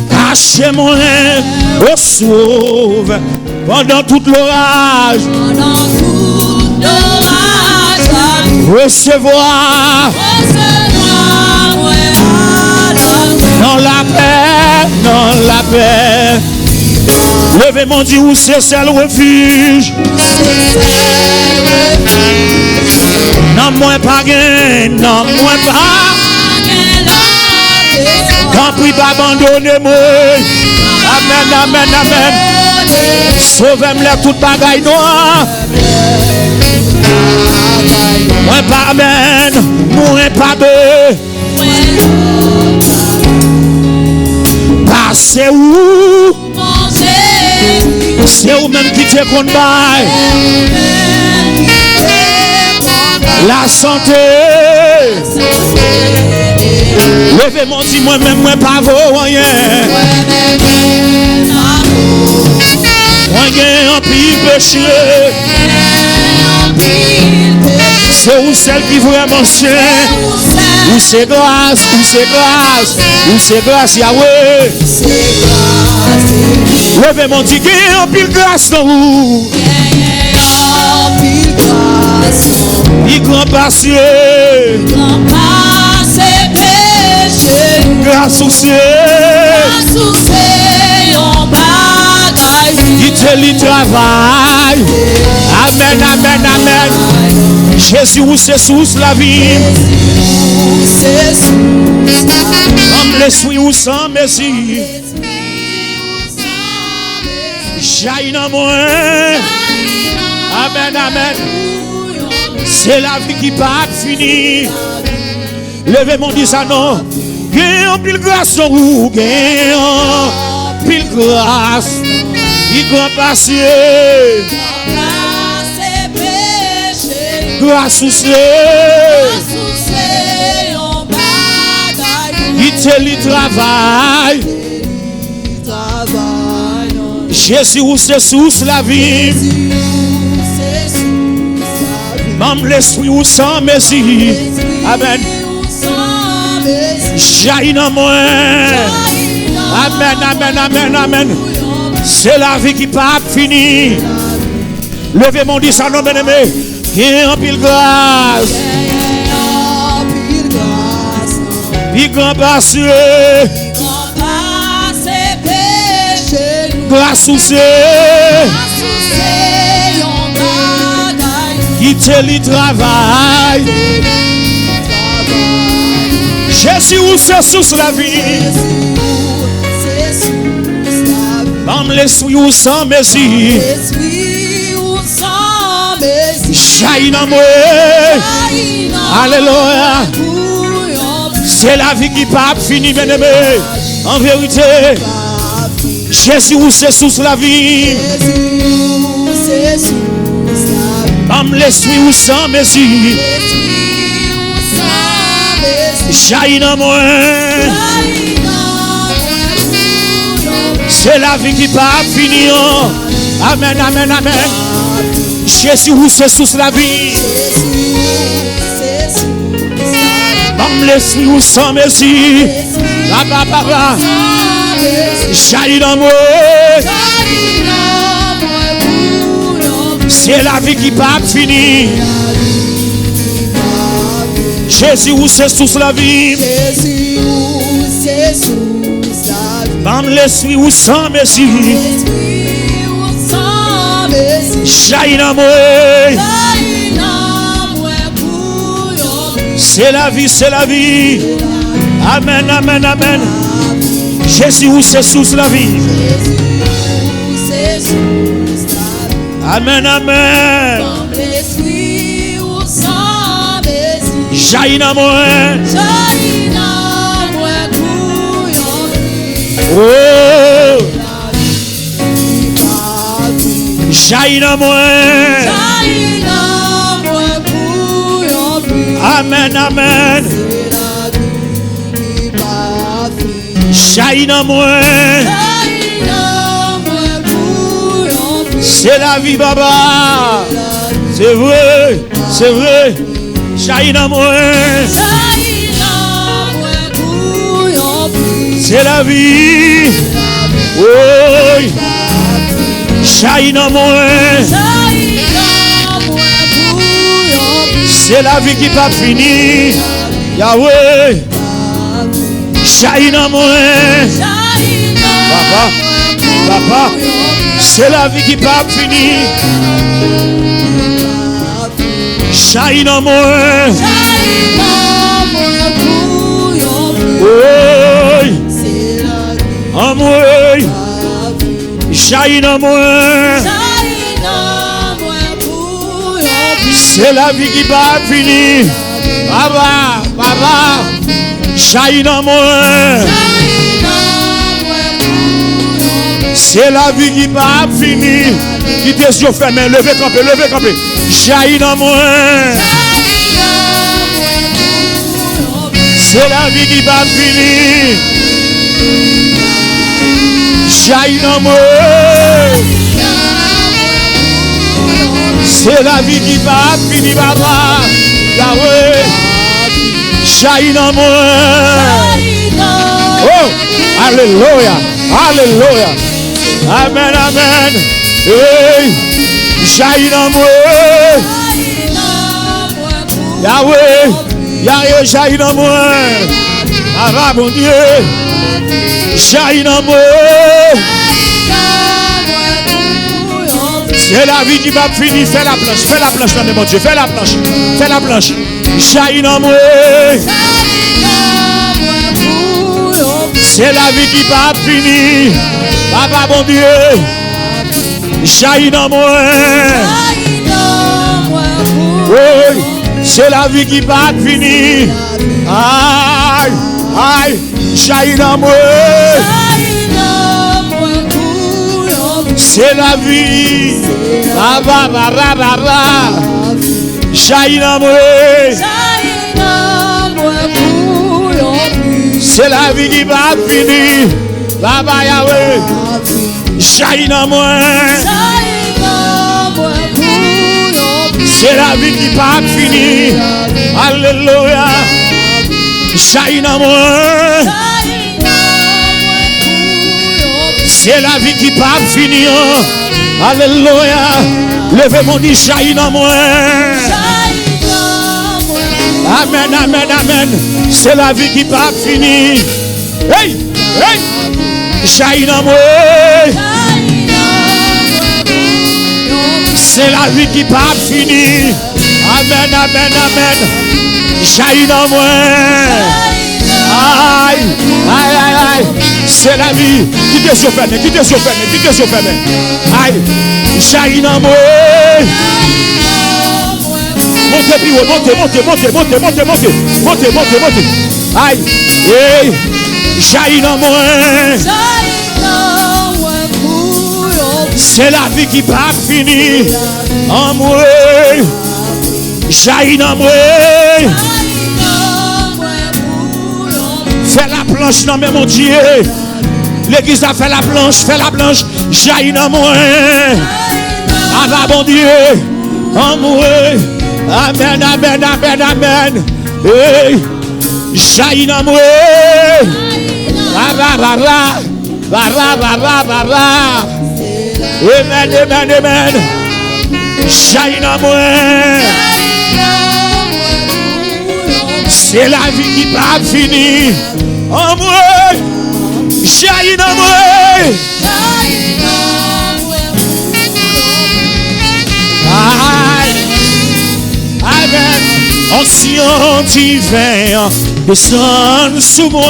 Cachez-moi au sauve pendant toute l'orage. Recevoir dans la paix, dans la paix. Levez mon Dieu, où c'est le refuge. Non, moi pas gain, non, moi pas. Quand prie pas abandonnez-moi. Amen, amen, amen. Sauvez-moi toute bagaille noire. Moi pas amen, moi pas deux. Passez où? C'est où même qui te combat. La santé. Levez mon dit moi-même, moi pas vaut rien. Moi j'ai un pile péché. C'est où celle qui vraiment chien. Où c'est grâce, où c'est grâce, où c'est grâce Yahweh. Levez mon dit j'ai un pile grâce dans vous. Il grand passé. Grâce au ciel, il te lit travail. Amen, amen, amen. Jésus, où c'est sous la vie. Comme l'esprit ou sans messie. Jaillit dans moi. Amen, amen. C'est la vie qui pas finie. Levez mon dit ça non. Gagne en pile grâce en vous, gagne en pile grâce. Il grand passé. Grâce au ciel. Il te lit travail. Jésus où c'est sous la vie. Même l'esprit où sans messie. Amen. Jaillit dans moi. Amen, amen, amen, amen. C'est la vie qui pas finie. Levez mon dit ça non bien aimé. Qui en pile grâce. Il grand passé. Grâce au ciel. Qui te lit travail. Jésus où c'est sous la vie. Même l'esprit où sans messie. Jaillit dans moi. Alléluia. C'est la vie qui pas finie, bien aimé. En vérité. Jésus où c'est sous la vie. Même l'esprit où sans messie. Jaillit dans moi. C'est la vie qui pas finir. Amen, amen, amen. Jésus où c'est sous la vie. Même l'esprit où sans messie. Papa. Jaillit dans moi. C'est la vie qui pas finir. Jésus où c'est sous la vie. Même l'esprit où sans messie. Jaillit dans moi. C'est la vie, c'est la vie. Amen, amen, amen. Jésus où c'est sous la vie. Amen, amen. Jaillit dans moi. Oh. Jaillit dans moi. Amen, amen. Jaillit dans moi. C'est la vie, Baba. C'est vrai, c'est vrai. Jaillit dans moi. c'est la vie. Oui, jaillit dans moi. C'est la vie qui pas fini. Yahweh, jaillit dans moi. Papa, c'est la vie qui pas fini. Jaillit dans moi. Oui, en moi. Jaillit dans moi. C'est la vie qui va finir. Baba, jaillit dans moi. C'est la vie qui va finir. Qui tes yeux fermés, levez campé. Jaillit dans moi. C'est la vie qui va finir. Jaillit dans moi. C'est la vie qui va finir, Baba. Yahweh, jaillit dans moi. Oh, alléluia. Amen. Hey, jaillit dans moi. Yahweh, jaillit dans moi. Ah, mon Dieu, jaillit dans moi. C'est la vie qui va finir. Fais la planche, mon Dieu. Fais la planche. Jaillit dans moi. C'est la vie qui va finir. Papa, mon Dieu. Jaillit dans moi. Oui, c'est la vie qui va finir. Aïe, jaillit dans moi. C'est la vie. Baba. Jaillit dans moi. C'est la vie qui va finir. Baba Yahweh. Jaillit dans moi. C'est la vie qui va finir. Alléluia. Jaillit dans moi. C'est la vie qui va finir. Alléluia. Levez mon dit jaillit dans moi. Amen. C'est la vie qui va finir. Hey. Jaillit dans moi. C'est la vie qui va finir. Amen. Jaillit dans moi. Aïe. C'est la vie. Qui te fermé. Aïe. Jaillit dans moi. Montez plus haut. Montez. Aïe. Hey. Jaillit dans moi. C'est la vie qui va finir. En moi. Jaillit dans moi. Fais la planche, non mais mon Dieu. L'église a fait la planche. Jaillit dans moi. Ah bon Dieu. En moi. Amen. Hey. Jaillit dans moi. Amen. Jaillit dans moi. C'est la vie qui va finir. En moi. Jaillit dans moi. Amen. Ancien divin, descend sous moi.